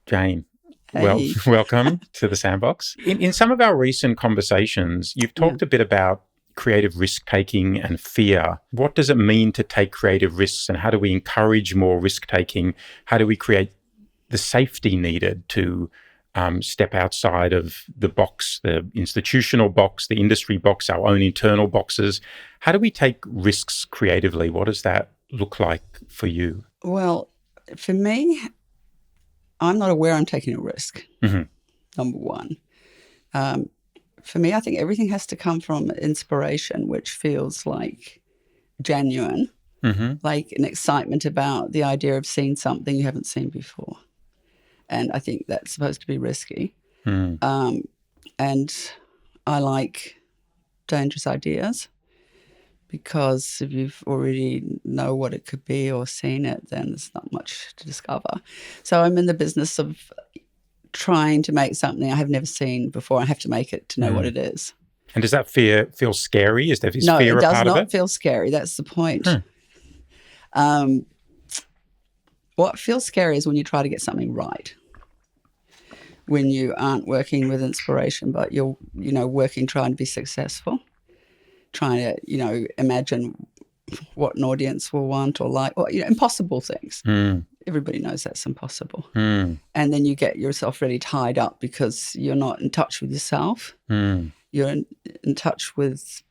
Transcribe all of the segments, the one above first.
Jane, Hey. welcome to the Sandbox. In some of our recent conversations, you've talked a bit about creative risk-taking and fear. What does it mean to take creative risks, and how do we encourage more risk-taking? How do we create the safety needed to step outside of the box, the institutional box, the industry box, our own internal boxes? How do we take risks creatively? What does that look like for you? Well, for me, I'm not aware I'm taking a risk, number one. For me, I think everything has to come from inspiration, which feels like genuine, like an excitement about the idea of seeing something you haven't seen before. And I think that's supposed to be risky. And I like dangerous ideas, because if you've already know what it could be or seen it, then there's not much to discover. So I'm in the business of trying to make something I have never seen before. I have to make it to know what it is. And does that feel scary? Is fear a part of it? No, it does not feel scary. That's the point. What feels scary is when you try to get something right. When you aren't working with inspiration, but you're, working, trying to be successful, trying to, imagine what an audience will want or like, or, impossible things. Everybody knows that's impossible. And then you get yourself really tied up because you're not in touch with yourself. You're in touch with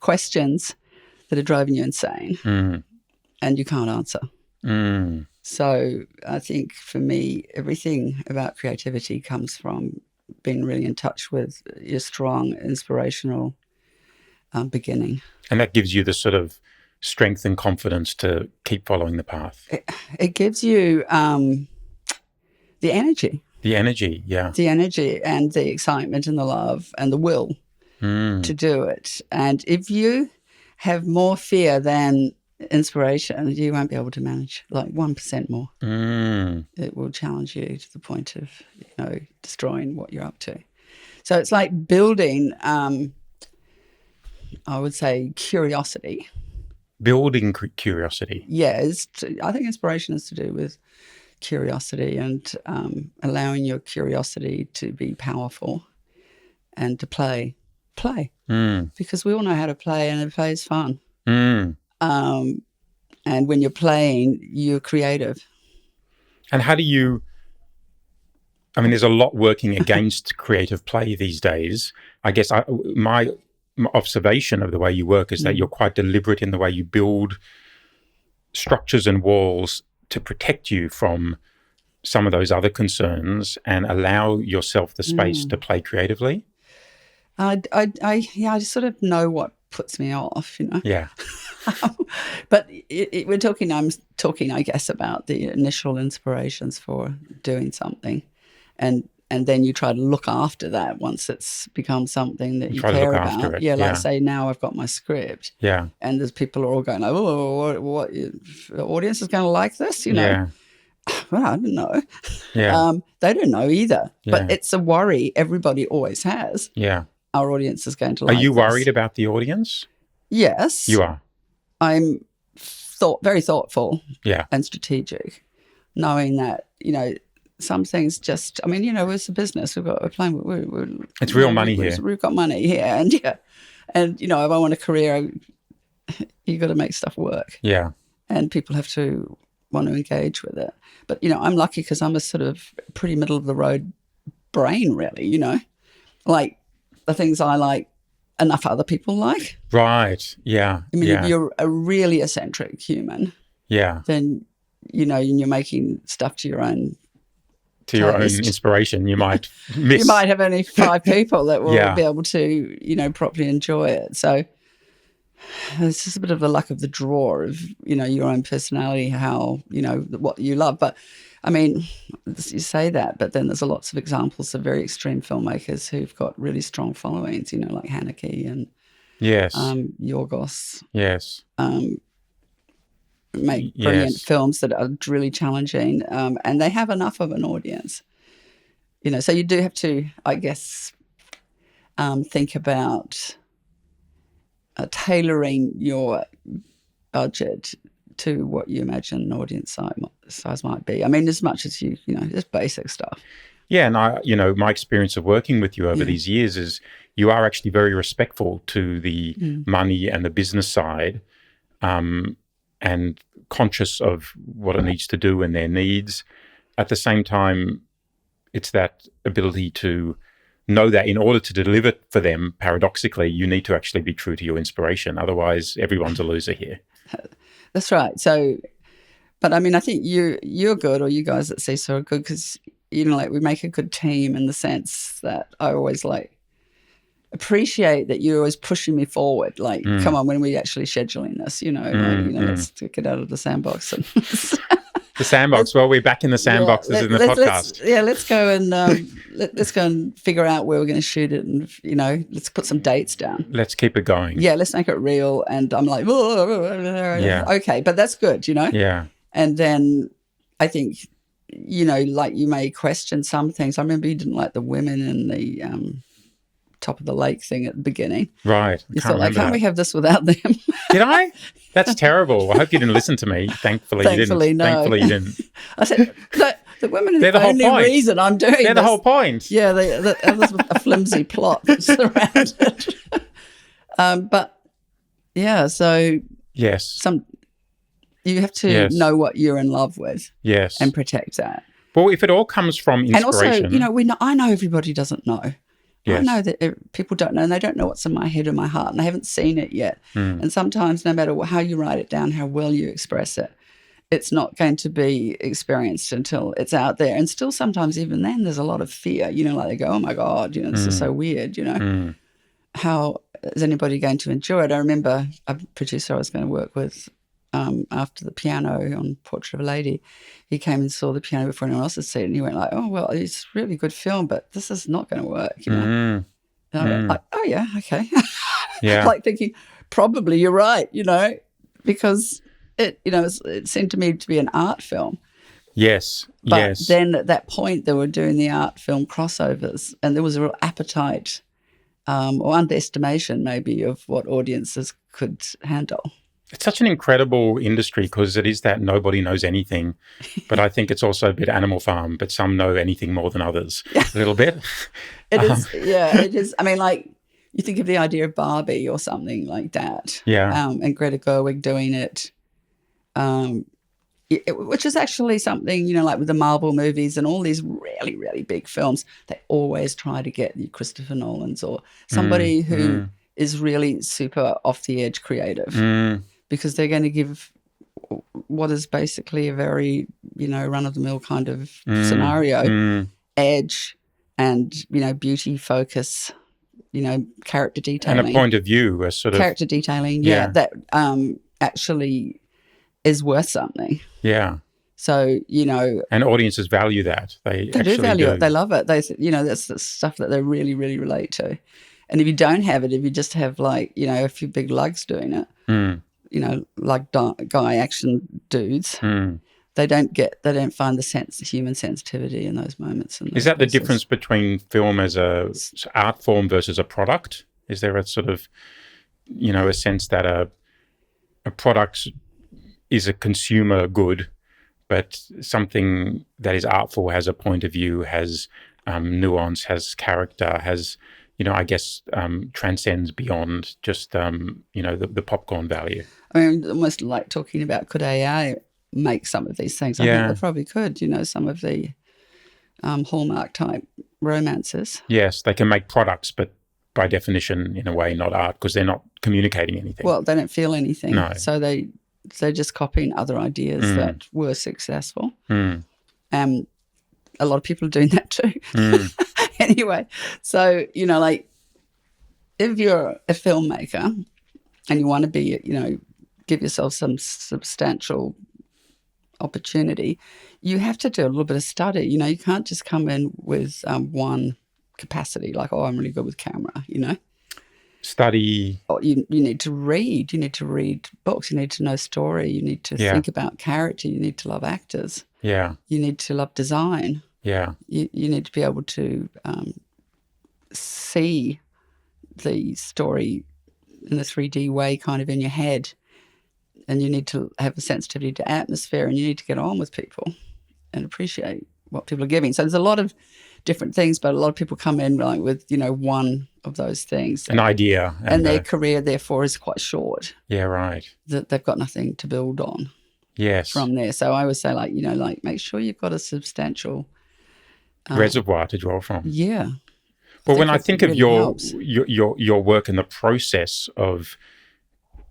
questions that are driving you insane, and you can't answer. So I think for me, everything about creativity comes from being really in touch with your strong, inspirational beginning. And that gives you the sort of strength and confidence to keep following the path. It gives you the energy. The energy, yeah. The energy and the excitement and the love and the will to do it. And if you have more fear than inspiration, you won't be able to manage like 1% more. It will challenge you to the point of, destroying what you're up to. So it's like building, I would say, curiosity. Building curiosity. Yeah, I think inspiration is to do with curiosity and allowing your curiosity to be powerful and to play. Because we all know how to play, and play is fun. And when you're playing, you're creative. And how do you, there's a lot working against creative play these days. I guess my observation of the way you work is that you're quite deliberate in the way you build structures and walls to protect you from some of those other concerns and allow yourself the space to play creatively. I just sort of know what puts me off, Yeah. But I'm talking, I guess, about the initial inspirations for doing something. And then you try to look after that once it's become something that you care about. Like say now I've got my script. Yeah. And there's people are all going, what the audience is going to like this, Yeah. Well, I don't know. Yeah. They don't know either. Yeah. But it's a worry everybody always has. Yeah. Our audience is going to like Are you this. worried about the audience? Yes. You are. I'm very thoughtful Yeah. and strategic, knowing that, some things just, it's a business. We're playing. It's real money here. We've got money here. And if I want a career, you got to make stuff work. Yeah. And people have to want to engage with it. But, I'm lucky because I'm a sort of pretty middle of the road brain, really, like the things I like, enough other people like. Right. Yeah. If you're a really eccentric human, then, and you're making stuff to your own your own inspiration, you might miss. You might have only 5 people that will be able to, properly enjoy it. So it's just a bit of the luck of the draw of, your own personality, how, what you love. But, you say that, but then there's lots of examples of very extreme filmmakers who've got really strong followings, like Haneke and Yorgos. Yes. Make brilliant films that are really challenging, and they have enough of an audience. So you do have to, I guess, think about tailoring your budget to what you imagine an audience size might be. I mean, as much as you know, just basic stuff. Yeah, and my experience of working with you over these years is you are actually very respectful to the money and the business side, and conscious of what it needs to do and their needs. At the same time, it's that ability to know that in order to deliver for them, paradoxically, you need to actually be true to your inspiration. Otherwise, everyone's a loser here. That's right. So, but I mean, I think you're good, or you guys at Seesaw are good because, like we make a good team in the sense that I always appreciate that you're always pushing me forward. Like, come on, when are we actually scheduling this? Let's get out of the sandbox. And the sandbox. Well, we're back in the sandboxes in the podcast. Let's go and let's go and figure out where we're going to shoot it, and let's put some dates down. Let's keep it going. Yeah, let's make it real. And I'm like, okay, but that's good, Yeah. And then I think, like you may question some things. I remember you didn't like the women in the top of the lake thing at the beginning. Right. You thought, can't we have this without them? Did I? That's terrible. I hope you didn't listen to me. Thankfully you didn't. No. Thankfully you didn't. I said, the women are They're the only whole point. reason I'm doing They're this. the whole point. Yeah, there's a flimsy plot that's around it. But, yeah, so Yes. you have to know what you're in love with. Yes. And protect that. Well, if it all comes from inspiration. And also, I know everybody doesn't know. Yes. I know that people don't know, and they don't know what's in my head or my heart, and they haven't seen it yet. And sometimes, no matter how you write it down, how well you express it, it's not going to be experienced until it's out there. And still, sometimes even then, there's a lot of fear. Like they go, "Oh my God, this is so weird." How is anybody going to enjoy it? I remember a producer I was going to work with. After the piano on Portrait of a Lady, he came and saw the piano before anyone else had seen it, and he went like, "Oh well, it's a really good film, but this is not going to work." And I went like, "Oh yeah, okay." Yeah. Like thinking, probably you're right, because it seemed to me to be an art film. Yes. But then at that point, they were doing the art film crossovers, and there was a real appetite or underestimation maybe of what audiences could handle. It's such an incredible industry because it is that nobody knows anything, but I think it's also a bit Animal Farm, but some know anything more than others a little bit. It is, it is. I mean, like you think of the idea of Barbie or something like that. Yeah. And Greta Gerwig doing it, which is actually something, like with the Marvel movies and all these really, really big films, they always try to get Christopher Nolan's or somebody who is really super off the edge creative. Because they're going to give what is basically a very, run-of-the-mill kind of scenario, edge and, beauty focus, character detailing. And a point of view, a sort of... Character detailing, that actually is worth something. Yeah. So, And audiences value that. They do value it. They love it. That's the stuff that they really, really relate to. And if you don't have it, if you just have a few big lugs doing it, like guy action dudes, they don't find the human sensitivity in those moments. Is that the difference between film as a art form versus a product? Is there a sort of, a sense that a product is a consumer good, but something that is artful has a point of view, has nuance, has character, has... I guess transcends beyond just, the popcorn value. I mean, almost like talking about could AI make some of these things. I think they probably could, some of the Hallmark type romances. Yes, they can make products, but by definition, in a way, not art because they're not communicating anything. Well, they don't feel anything. No. So they're just copying other ideas that were successful. A lot of people are doing that too. Anyway, so, if you're a filmmaker and you want to be, give yourself some substantial opportunity, you have to do a little bit of study. You can't just come in with one capacity, like, oh, I'm really good with camera, Study. Or you need to read. You need to read books. You need to know story. You need to think about character. You need to love actors. Yeah. You need to love design. Yeah. You need to be able to see the story in a 3D way kind of in your head and you need to have a sensitivity to atmosphere, and you need to get on with people and appreciate what people are giving. So there's a lot of different things, but a lot of people come in like with, one of those things. An idea. And their career, therefore, is quite short. Yeah, right. That they've got nothing to build on. Yes. From there. So I would say, make sure you've got a substantial reservoir to draw from. Yeah. Well, when I think of really your work and the process of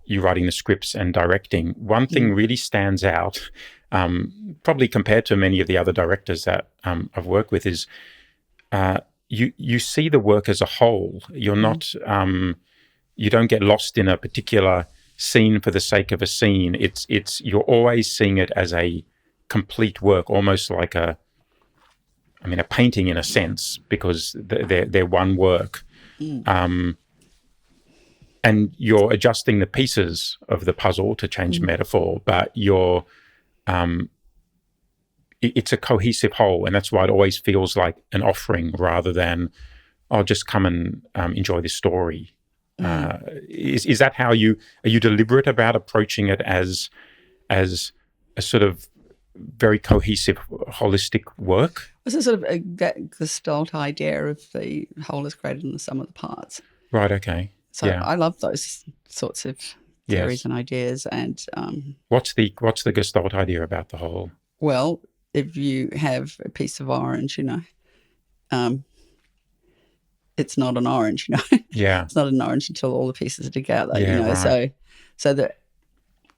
you writing the scripts and directing, one thing really stands out, probably compared to many of the other directors that I've worked with, is you see the work as a whole. You're not, you don't get lost in a particular scene for the sake of a scene. It's you're always seeing it as a complete work, almost like a painting in a sense, because they're one work. And you're adjusting the pieces of the puzzle, to change metaphor, but it's a cohesive whole, and that's why it always feels like an offering rather than, just come and enjoy this story. Is that how are you deliberate about approaching it as a sort of very cohesive, holistic work? It's a sort of that gestalt idea of the whole is greater than the sum of the parts. Right. Okay. So I love those sorts of theories and ideas. And what's the gestalt idea about the whole? Well, if you have a piece of orange, it's not an orange, Yeah. It's not an orange until all the pieces are together, Right. So that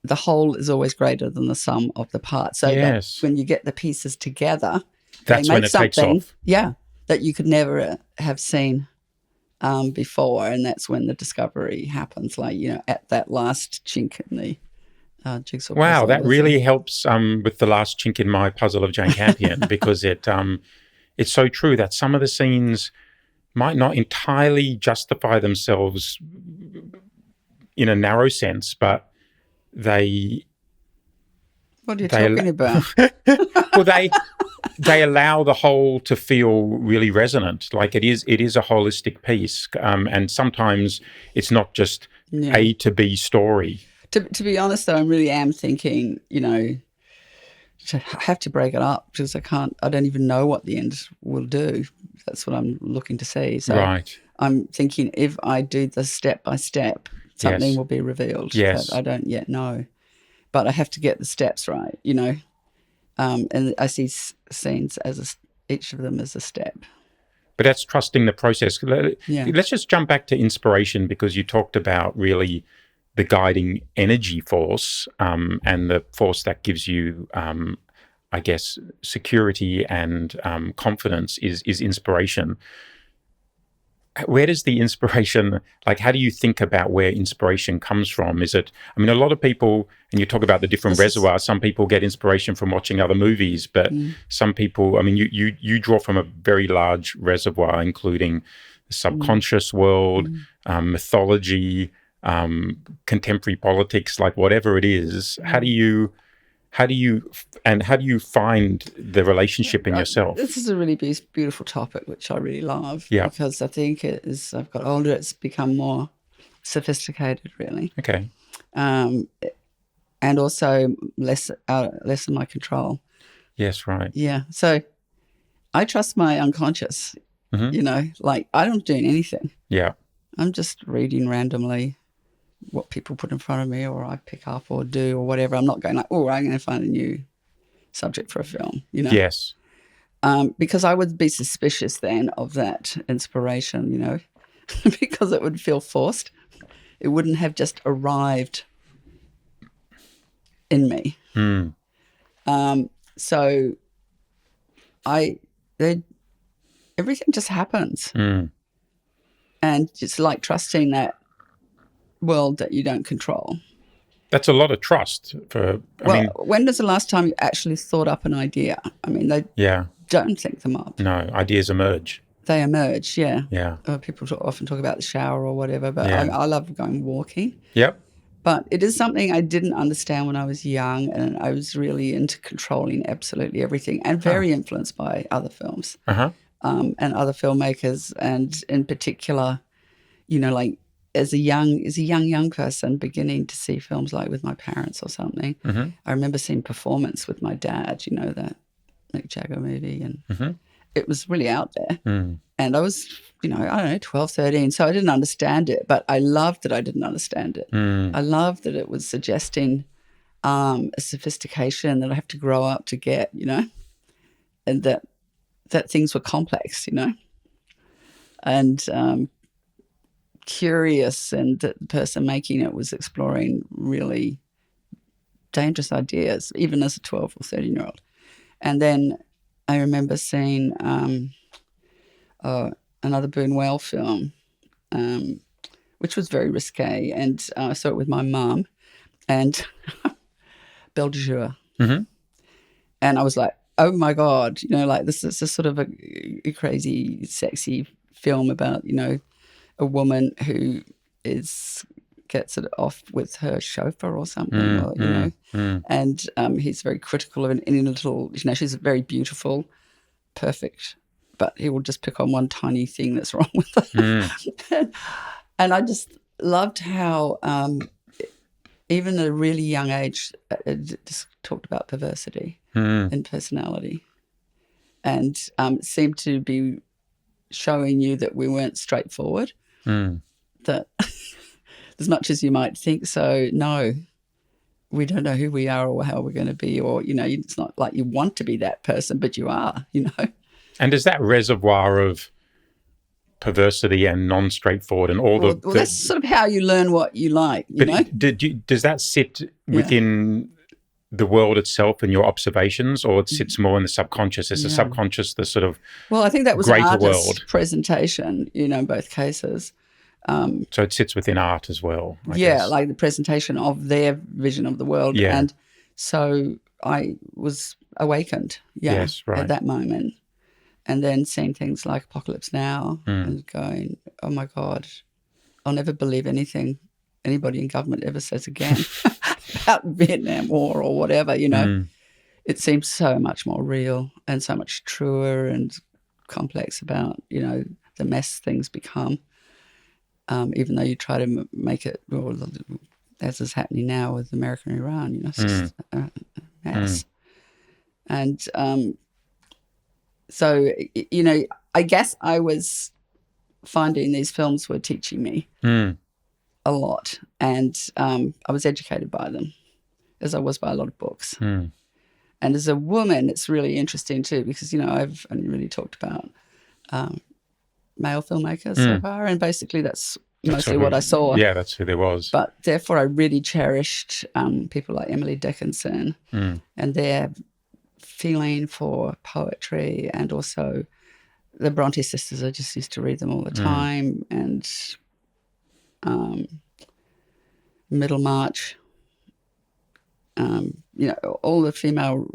the whole is always greater than the sum of the parts. So that when you get the pieces together, that's when it takes off. Yeah, that you could never have seen before, and that's when the discovery happens. At that last chink in the jigsaw. Wow, puzzle. that really helps with the last chink in my puzzle of Jane Campion, because it's so true that some of the scenes might not entirely justify themselves in a narrow sense, but they... What are you talking about? Well, they allow the whole to feel really resonant. Like it is a holistic piece, and sometimes it's not just A to B story. To be honest, though, I really am thinking, to have to break it up, because I don't even know what the end will do. That's what I'm looking to see. So right. I'm thinking if I do the step by step, something will be revealed that I don't yet know. But I have to get the steps right, and I see scenes as each of them as a step. But that's trusting the process. Let's just jump back to inspiration, because you talked about really the guiding energy force, and the force that gives you, I guess, security and confidence is inspiration. Where does the inspiration, how do you think about where inspiration comes from? Is it, a lot of people, and you talk about the different reservoirs, some people get inspiration from watching other movies, but some people, you draw from a very large reservoir, including the subconscious world, mythology, contemporary politics, whatever it is. How do you find the relationship in yourself? This is a really beautiful topic, which I really love. Yeah. Because I think I've got older, it's become more sophisticated, really. Okay. And also less in my control. Yes, right. Yeah. So I trust my unconscious, I don't do anything. Yeah. I'm just reading randomly what people put in front of me, or I pick up or do or whatever. I'm not going I'm going to find a new subject for a film, Yes. Because I would be suspicious then of that inspiration, because it would feel forced. It wouldn't have just arrived in me. So everything just happens. And it's like trusting that world that you don't control. That's a lot of trust. When was the last time you actually thought up an idea? They don't think them up. No, ideas emerge. They emerge, yeah. Yeah. People often talk about the shower or whatever, but I love going walking. Yep. But it is something I didn't understand when I was young, and I was really into controlling absolutely everything, and very influenced by other films and other filmmakers, and in particular, as a young person beginning to see films like with my parents or something. Mm-hmm. I remember seeing Performance with my dad, you know, that Mick Jagger movie, and Mm-hmm. it was really out there. Mm. And I was, you know, I don't know, 12, 13, so I didn't understand it, but I loved that I didn't understand it. Mm. I loved that it was suggesting a sophistication that I have to grow up to get, you know, and that things were complex, you know, and curious, and that the person making it was exploring really dangerous ideas, even as a 12 or 13-year-old. And then I remember seeing another Buñuel film, which was very risque, and I saw it with my mum, and Belle de Jour. Mm-hmm. And I was like, oh my God, you know, like this is a sort of a crazy, sexy film about, you know, a woman who gets it off with her chauffeur or something, or, you know, and he's very critical of any little, you know, she's very beautiful, perfect, but he will just pick on one tiny thing that's wrong with her. And I just loved how even at a really young age, it just talked about perversity and personality, and seemed to be showing you that we weren't straightforward, that as much as you might think so, no, we don't know who we are or how we're going to be, or, you know, it's not like you want to be that person, but you are, you know. And does that reservoir of perversity and non-straightforward and all well, that's sort of how you learn what you like, you know. Does that sit within the world itself and your observations, or it sits more in the subconscious? Is the subconscious the sort of well, I think that was an greater artist's world presentation, you know, in both cases. So it sits within art as well, I yeah, guess. like the presentation of their vision of the world. Yeah. And so I was awakened, Yes, right. at that moment. And then seeing things like Apocalypse Now and going, oh my God, I'll never believe anything anybody in government ever says again about Vietnam War or whatever, you know. It seems so much more real and so much truer and complex about, you know, the mess things become. Even though you try to make it, well, as is happening now with America and Iran, you know, it's just a mess. And so, you know, I guess I was finding these films were teaching me a lot, and I was educated by them, as I was by a lot of books. And as a woman, it's really interesting too, because, you know, I've only really talked about male filmmakers so far, and basically that's mostly what I saw. Yeah, that's who there was. But therefore I really cherished people like Emily Dickinson and their feeling for poetry, and also the Bronte sisters. I just used to read them all the time, and Middlemarch, you know, all the female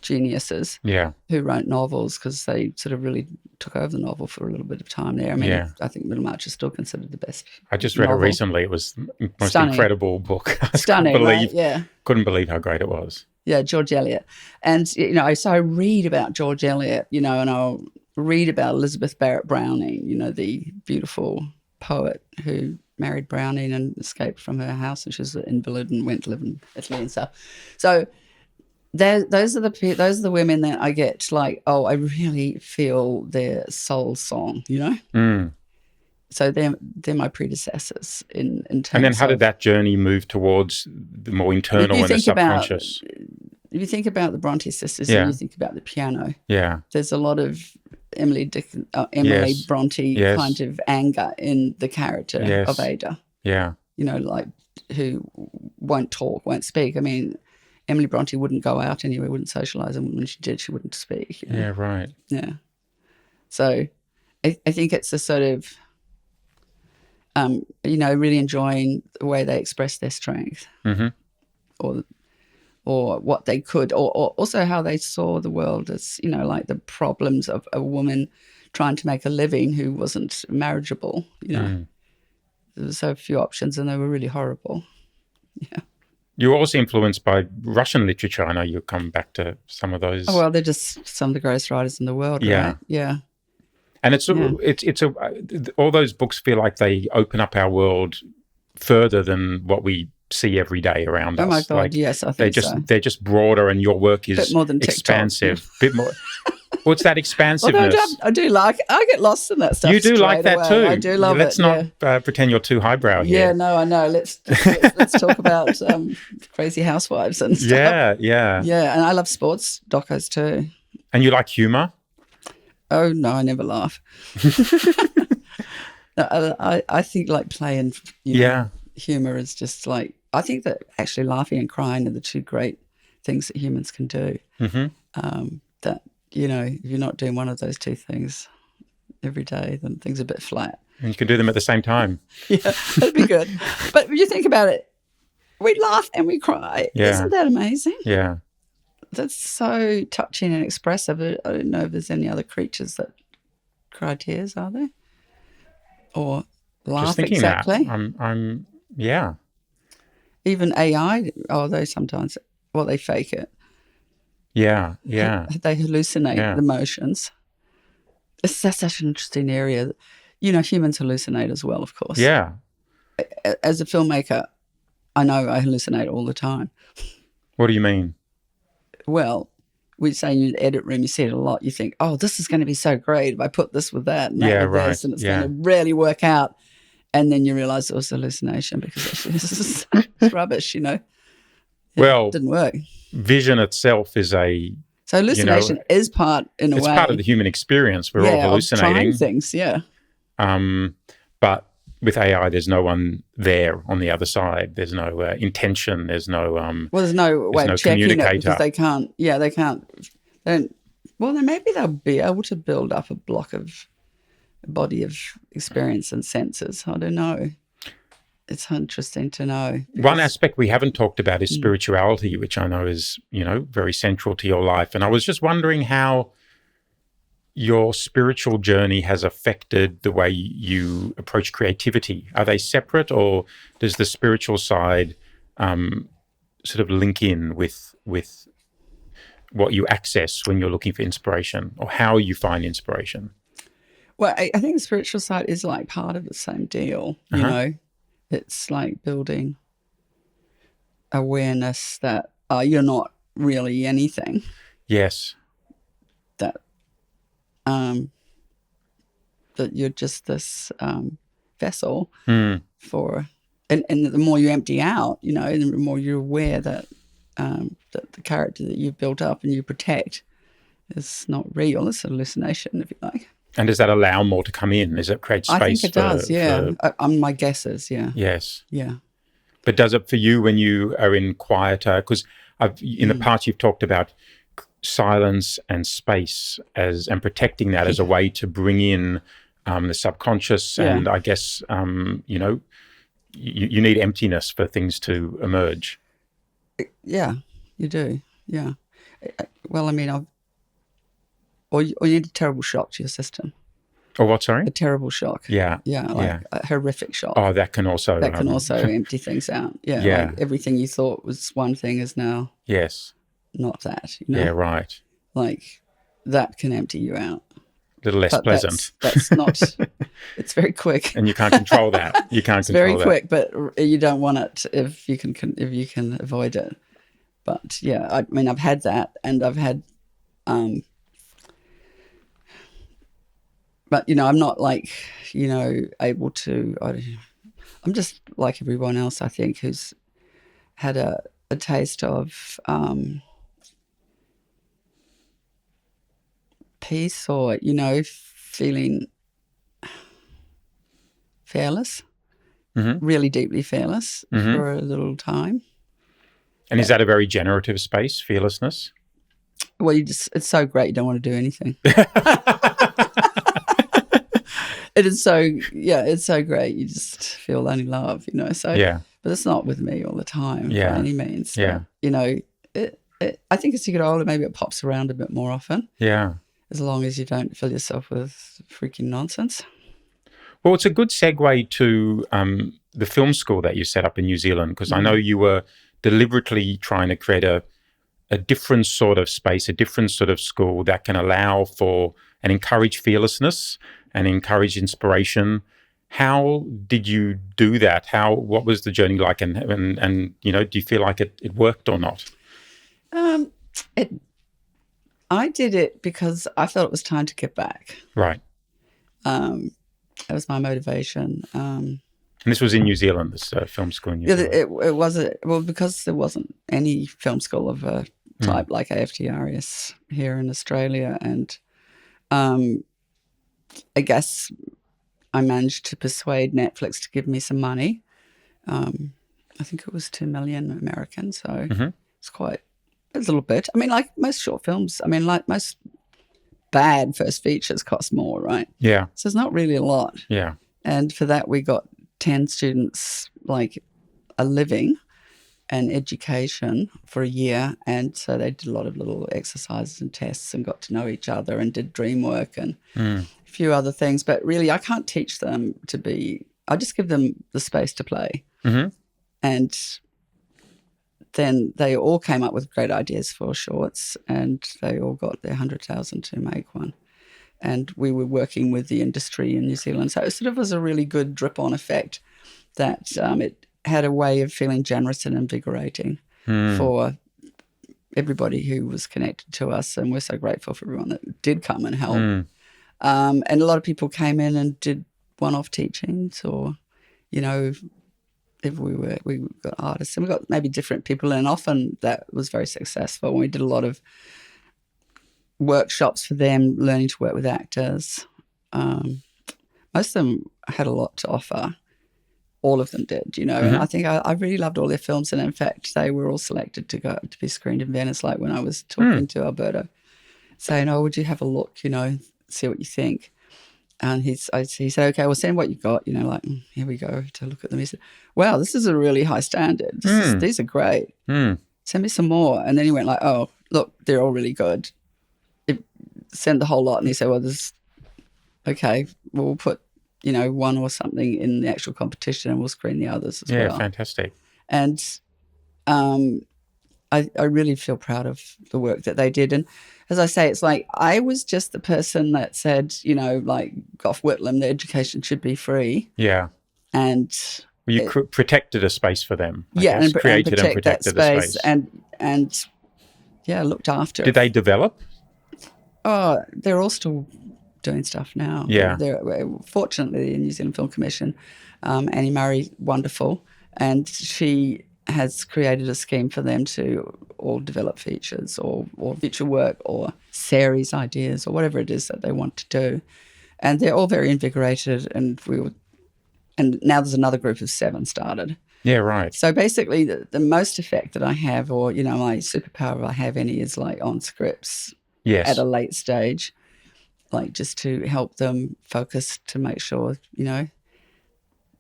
geniuses who wrote novels, because they sort of really took over the novel for a little bit of time there. I mean, I think Middlemarch is still considered the best. I just read it recently. It was the most incredible book. Stunning, right? Yeah. Couldn't believe how great it was. Yeah, George Eliot. And, you know, so I read about George Eliot, you know, and I'll read about Elizabeth Barrett Browning, you know, the beautiful poet who married Browning and escaped from her house, and she was an invalid and went to live in Italy and stuff. So those are the women that I get like, oh, I really feel their soul song, you know. So they're my predecessors in terms. And then how did that journey move towards the more internal and the subconscious? If you think about the Bronte sisters and you think about the piano, there's a lot of Emily Bronte kind of anger in the character of Ada. Yeah, you know, like who won't talk, won't speak. I mean, Emily Bronte wouldn't go out anywhere, wouldn't socialise, and when she did, she wouldn't speak. You know? Yeah, right. Yeah. So I think it's a sort of, you know, really enjoying the way they express their strength, or what they could, or also how they saw the world as, you know, like the problems of a woman trying to make a living who wasn't marriageable. You know, there were so few options, and they were really horrible. Yeah. You were also influenced by Russian literature. I know you'll come back to some of those. Oh, well, they're just some of the greatest writers in the world, right? Yeah. And all those books feel like they open up our world further than what we see every day around us. Oh my God, like, yes, I think they're just broader, and your work is bit more than TikTok. expansive. Bit more. What's that expansiveness? Although I do like, I get lost in that stuff. You do like that away. too. I do love Let's it. not pretend you're too highbrow here. Yeah, no, I know. Let's talk about crazy housewives and stuff. Yeah. And I love sports docos too. And you like humor? Oh no, I never laugh. No, I think like play and humor is just like, I think that actually laughing and crying are the two great things that humans can do. That, if you're not doing one of those two things every day, then things are a bit flat. And you can do them at the same time. Yeah, that'd be good. But when you think about it, we laugh and we cry. Yeah. Isn't that amazing? Yeah. That's so touching and expressive. I don't know if there's any other creatures that cry tears, are there? Or laugh Just thinking exactly? that. Yeah. Even AI, they sometimes, they fake it. Yeah. They hallucinate emotions. That's such an interesting area. Humans hallucinate as well, of course. Yeah. As a filmmaker, I know I hallucinate all the time. What do you mean? Well, we say in the edit room, you see it a lot. You think, this is going to be so great if I put this with that and that with this, and it's going to really work out. And then you realise it was a hallucination because it's rubbish, Well, it didn't work. Vision itself is so hallucination is part, in a way. It's part of the human experience. We're all hallucinating. Trying things, But with AI, there's no one there on the other side. There's no intention. There's no there's no way of checking it because they can't. Yeah, they can't. Then maybe they'll be able to build up a body of experience and senses. I don't know. It's interesting to know. One aspect we haven't talked about is spirituality, which I know is, very central to your life. And I was just wondering how your spiritual journey has affected the way you approach creativity. Are they separate, or does the spiritual side sort of link in with what you access when you're looking for inspiration, or how you find inspiration? Well, I think the spiritual side is like part of the same deal, you know. It's like building awareness that you're not really anything. Yes. That you're just this vessel for, and the more you empty out, the more you're aware that that the character that you've built up and you protect is not real. It's a hallucination, if you like. And does that allow more to come in? Does it create space? I think it does, yeah. My guess is, yeah. Yes. Yeah. But does it for you when you are in quieter, because in the past you've talked about silence and space and protecting that as a way to bring in the subconscious, and I guess, you need emptiness for things to emerge. Yeah, you do, yeah. Well, I mean, or you need a terrible shock to your system. Or what, sorry? A terrible shock. Yeah. Yeah, like a horrific shock. Oh, that can also... That can also empty things out. Yeah, yeah. Like everything you thought was one thing is now... Yes. Not that, Yeah, right. Like, that can empty you out. A little less pleasant. That's not... It's very quick. And you can't control that. You can't control that. It's very quick, but you don't want it if you can avoid it. But, yeah, I mean, I've had that, and I've had... But, I'm not like, able to, I'm just like everyone else, I think, who's had a taste of peace or, feeling fearless, really deeply fearless for a little time. And is that a very generative space, fearlessness? Well, it's so great you don't want to do anything. It is it's so great. You just feel only love, so. Yeah. But it's not with me all the time by any means. So, I think as you get older, maybe it pops around a bit more often. Yeah. As long as you don't fill yourself with freaking nonsense. Well, it's a good segue to the film school that you set up in New Zealand, because I know you were deliberately trying to create a different sort of space, a different sort of school that can allow for and encourage fearlessness and encourage inspiration. How did you do that? What was the journey like? And do you feel like it worked or not? I did it because I felt it was time to give back. Right. That was my motivation. And this was in New Zealand, this film school in New Zealand? It was, because there wasn't any film school of a type like AFTRS here in Australia. And I guess I managed to persuade Netflix to give me some money. I think it was 2 million American, so it's quite a little bit. I mean, like most short films, like most bad first features cost more, right? Yeah. So it's not really a lot. Yeah. And for that, we got 10 students like a living and education for a year. And so they did a lot of little exercises and tests and got to know each other and did dream work and a few other things. But really, I can't teach them I just give them the space to play. And then they all came up with great ideas for shorts, and they all got their 100,000 to make one. And we were working with the industry in New Zealand. So it sort of was a really good drip-on effect that it had a way of feeling generous and invigorating for everybody who was connected to us. And we're so grateful for everyone that did come and help. And a lot of people came in and did one-off teachings, or, if we got artists, and we got maybe different people, and often that was very successful. We did a lot of workshops for them, learning to work with actors. Most of them had a lot to offer. All of them did, and I think I really loved all their films, and in fact they were all selected to go to be screened in Venice. Like when I was talking to Alberto, saying, "Oh, would you have a look, see what you think?" And he said, "Okay, well, send what you got." Here we go to look at them. He said, "Wow, this is a really high standard. These are great. Send me some more." And then he went like, "Oh, look, they're all really good. Send the whole lot." And he said, "Well, okay, we'll put, one or something in the actual competition, and we'll screen the others as well." Yeah, fantastic. And I really feel proud of the work that they did. And as I say, it's like I was just the person that said, like Gough Whitlam, the education should be free. Yeah. And you protected a space for them. And created and protected that space. And looked after it. Did they develop? Oh, they're all still doing stuff now. Yeah. Fortunately, the New Zealand Film Commission, Annie Murray, wonderful, and she has created a scheme for them to all develop features or feature work or series ideas or whatever it is that they want to do. And they're all very invigorated, and now there's another group of 7 started. Yeah, right. So basically the most effect that I have, or, my superpower if I have any, is like on scripts at a late stage, like just to help them focus to make sure,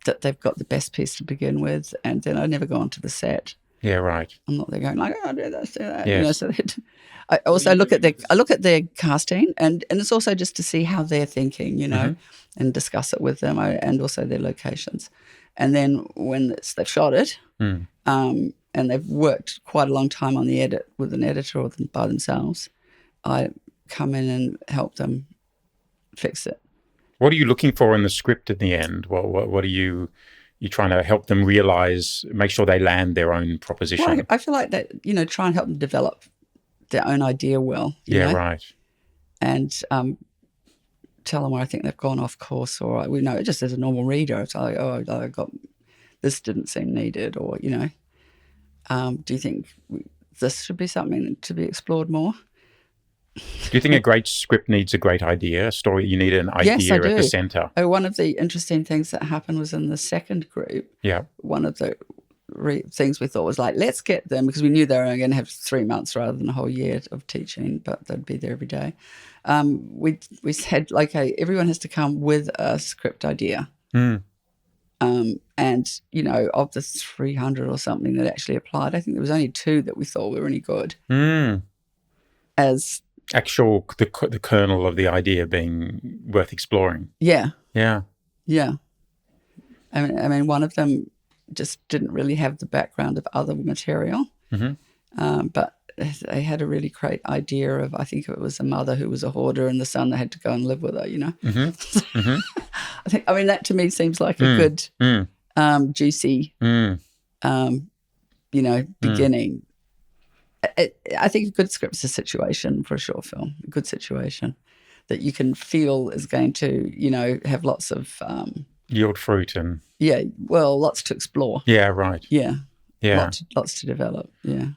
that they've got the best piece to begin with, and then I never go onto the set. Yeah, right. I'm not there going like, "Oh, do this, do that." Yes. So I also look at their casting, and it's also just to see how they're thinking, and discuss it with them, and also their locations. And then when they've shot it, and they've worked quite a long time on the edit with an editor or by themselves, I come in and help them fix it. What are you looking for in the script in the end? What are you trying to help them realize, make sure they land their own proposition? Well, I feel like that, try and help them develop their own idea well. Yeah, right. And tell them where I think they've gone off course, or we know it just as a normal reader. It's like, "Oh, I got this, didn't seem needed," or, do you think this should be something to be explored more? Do you think a great script needs a great idea, a story? You need an idea Yes, I do. at the center. One of the interesting things that happened was in the second group. Yeah. One of the things we thought was like, let's get them, because we knew they were only going to have 3 months rather than a whole year of teaching, but they'd be there every day. We said, like, hey, everyone has to come with a script idea. And, of the 300 or something that actually applied, I think there was only 2 that we thought were any good. As the kernel of the idea being worth exploring. Yeah. Yeah. Yeah. I mean, one of them just didn't really have the background of other material. But they had a really great idea of, I think it was a mother who was a hoarder and the son that had to go and live with her, I mean, that to me seems like a good, juicy, beginning. I think a good script's a situation for a short film, a good situation that you can feel is going to, have lots of... yield fruit and... Yeah, well, lots to explore. Yeah, right. Yeah. Yeah. Lots to develop, yeah.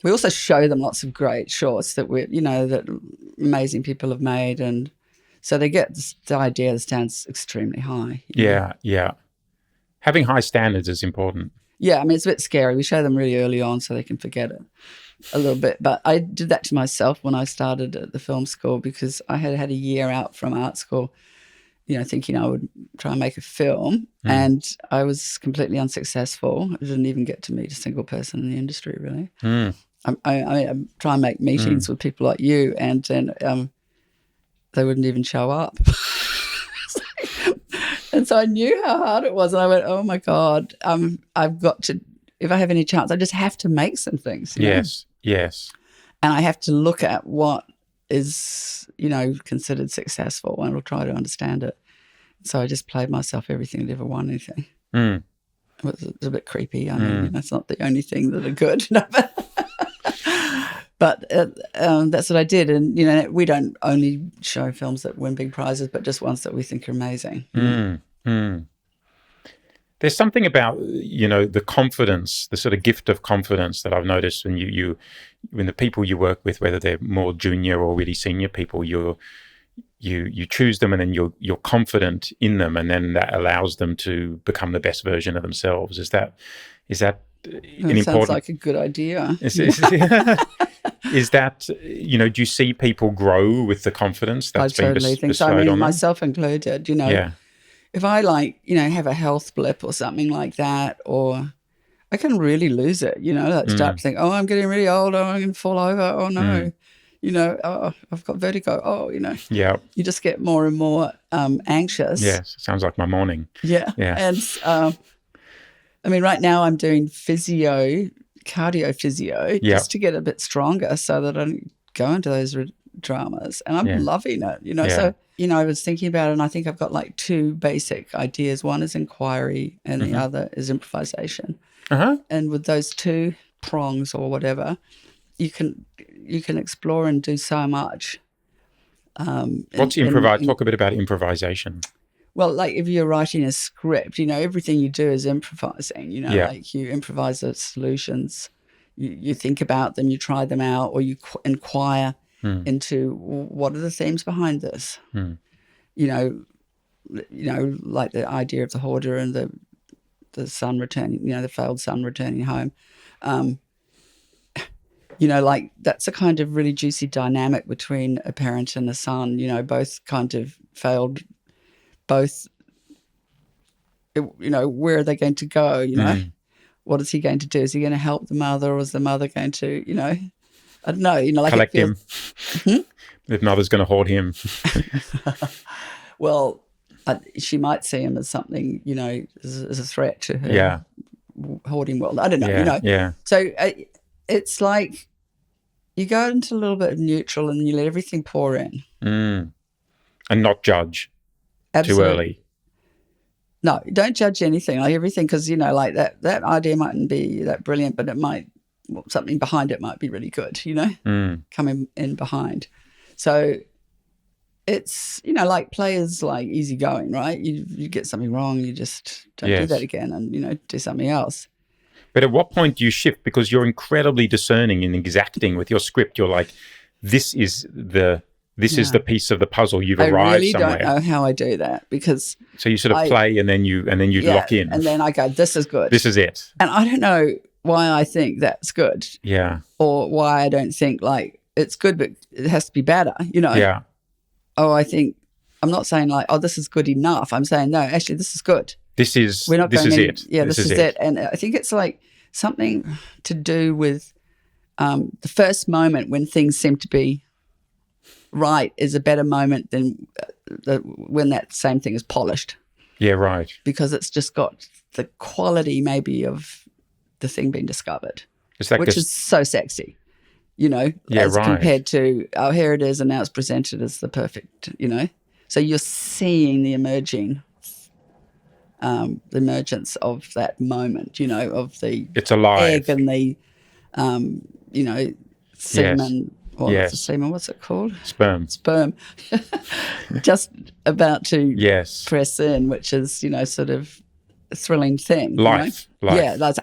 We also show them lots of great shorts that that amazing people have made, and so they get the idea that stands extremely high. Yeah, yeah. Having high standards is important. Yeah, I mean, it's a bit scary. We show them really early on so they can forget it a little bit. But I did that to myself when I started at the film school, because I had a year out from art school, thinking I would try and make a film, and I was completely unsuccessful. I didn't even get to meet a single person in the industry, really. I try and make meetings with people like you, and then they wouldn't even show up. And so I knew how hard it was, and I went, oh, my God, I've got to, if I have any chance, I just have to make some things. Yes. And I have to look at what is, considered successful, and we'll try to understand it. So I just played myself everything that ever won anything. It was a bit creepy. I mean, it's not the only thing that are good. But that's what I did. And, we don't only show films that win big prizes, but just ones that we think are amazing. There's something about, the confidence, the sort of gift of confidence that I've noticed when when the people you work with, whether they're more junior or really senior people, you choose them, and then you're confident in them, and then that allows them to become the best version of themselves. Is that an important? Sounds like a good idea. Is that, do you see people grow with the confidence that's been bestowed on them? I totally think so. I mean, myself included, Yeah. If I have a health blip or something like that, or I can really lose it, start to think, oh, I'm getting really old, oh, I'm going to fall over, oh, no, oh, I've got vertigo, oh, Yeah. You just get more and more anxious. Yes, sounds like my morning. Yeah. And, I mean, right now I'm doing cardio physio, just to get a bit stronger so that I don't go into those dramas. And I'm loving it, So, I was thinking about it, and I think I've got like two basic ideas. One is inquiry, and the other is improvisation. And with those two prongs or whatever, you can explore and do so much. What's improvise? Talk a bit about improvisation. Well, like if you're writing a script, everything you do is improvising, like you improvise the solutions, you think about them, you try them out, or you inquire into what are the themes behind this. Like the idea of the hoarder and the son returning, the failed son returning home. Like that's a kind of really juicy dynamic between a parent and a son, both kind of failed, both, where are they going to go, What is he going to do? Is he going to help the mother, or is the mother going to, I don't know, like collect him. The mother's going to hoard him. Well, she might see him as something, as a threat to her hoarding world. I don't know, Yeah. So it's like you go into a little bit of neutral, and you let everything pour in. And not judge Absolutely. too early. No, don't judge anything, like everything, because, like that idea mightn't be that brilliant, but it might, something behind it might be really good, coming in behind. So it's, like play is like easygoing, right? You get something wrong, you just don't do that again, and, do something else. But at what point do you shift? Because you're incredibly discerning and exacting with your script. You're like, this is the piece of the puzzle. You've arrived somewhere. I really don't know how I do that, because so you sort of play, and then you lock in, and then I go, this is good. This is it. And I don't know why I think that's good. Yeah. Or why I don't think like it's good, but it has to be better. Yeah. Oh, I think I'm not saying like, oh, this is good enough. I'm saying no, actually, this is good. This is it. Yeah, this is it. And I think it's like something to do with the first moment when things seem to be right is a better moment than when that same thing is polished. Yeah, right. Because it's just got the quality maybe of the thing being discovered, which is so sexy. Yeah, as right. compared to, oh, here it is, and now it's presented as the perfect, So you're seeing the emergence of that moment, of the It's alive. egg and the, semen. Well, Yes. the semen, what's it called? Sperm. Just about to Yes. press in, which is, sort of a thrilling thing. Life. Yeah, that's,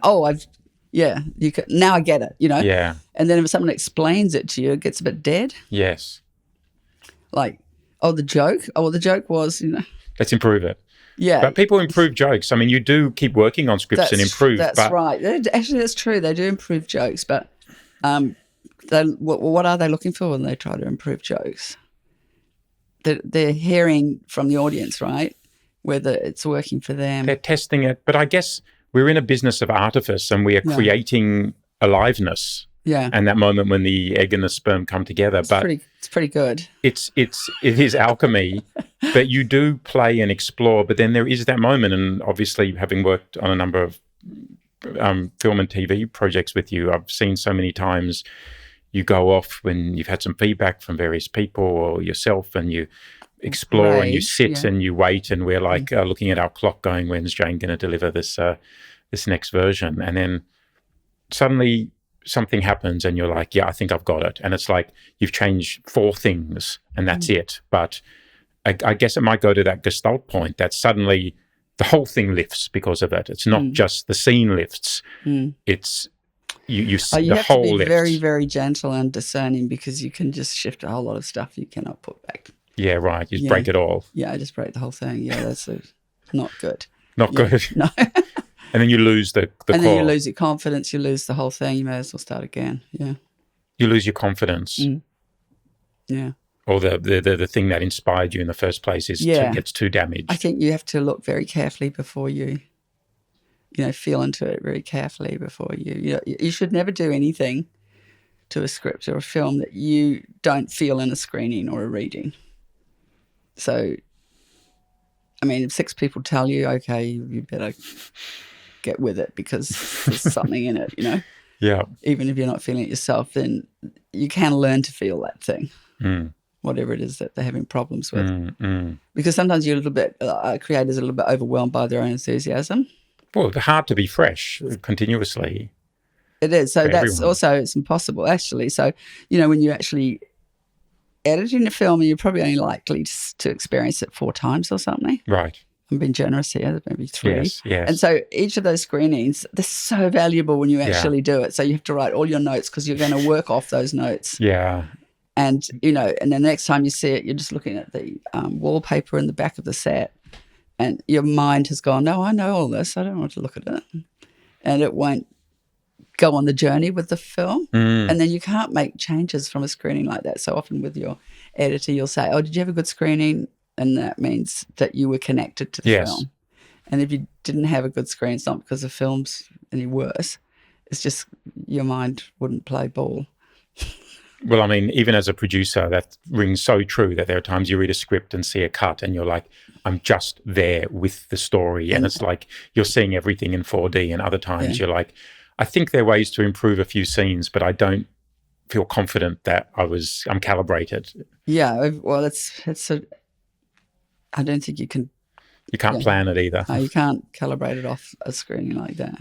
now I get it, Yeah. And then if someone explains it to you, it gets a bit dead. Yes. Like, the joke? Oh, well, the joke was, Let's improve it. Yeah. But people improve jokes. I mean, you do keep working on scripts and improve. That's right. Actually, that's true. They do improve jokes, but what are they looking for when they try to improve jokes? They're hearing from the audience, right, whether it's working for them. They're testing it. But I guess we're in a business of artifice, and we are creating aliveness. Yeah. And that moment when the egg and the sperm come together. It's pretty good. It is alchemy, but you do play and explore. But then there is that moment, and obviously, having worked on a number of film and TV projects with you, I've seen so many times you go off when you've had some feedback from various people or yourself, and you explore and you sit and you wait, and we're like looking at our clock going, when's Jane going to deliver this next version? And then suddenly something happens and you're like, yeah, I think I've got it. And it's like you've changed 4 things and that's it. But I guess it might go to that Gestalt point that suddenly the whole thing lifts because of it. It's not just the scene lifts. It's you the have whole to be lifts. very, very gentle and discerning, because you can just shift a whole lot of stuff you cannot put back. Yeah, right. You break it all. Yeah, I just break the whole thing. Yeah, that's not good. Not good. No. And then you lose the core. And then you lose your confidence. You lose the whole thing. You may as well start again. Yeah. You lose your confidence. Yeah. Or the thing that inspired you in the first place gets too damaged. I think you have to look very carefully before you, feel into it very carefully before you should never do anything to a script or a film that you don't feel in a screening or a reading. So, I mean, if 6 people tell you, okay, you better get with it because there's something in it, Yeah. Even if you're not feeling it yourself, then you can learn to feel that thing, whatever it is that they're having problems with. Because sometimes you're a little bit, creators are a little bit overwhelmed by their own enthusiasm. Well, it's hard to be fresh continuously. It is. So that's also, it's impossible, actually. So, when you're actually editing a film, you're probably only likely to experience it 4 times or something. Right. I'm being generous here, maybe 3. Yes. And so each of those screenings, they're so valuable when you actually do it. So you have to write all your notes because you're going to work off those notes. Yeah. And, and the next time you see it, you're just looking at the wallpaper in the back of the set, and your mind has gone, no, I know all this. I don't want to look at it. And it won't go on the journey with the film. And then you can't make changes from a screening like that. So often with your editor, you'll say, oh, did you have a good screening? And that means that you were connected to the film. And if you didn't have a good screen, it's not because the film's any worse. It's just your mind wouldn't play ball. Well, I mean, even as a producer, that rings so true that there are times you read a script and see a cut and you're like, I'm just there with the story. And it's like you're seeing everything in 4D. And other times you're like, I think there are ways to improve a few scenes, but I don't feel confident that I'm calibrated. Yeah, well, I don't think you can. You can't plan it either. No, you can't calibrate it off a screening like that.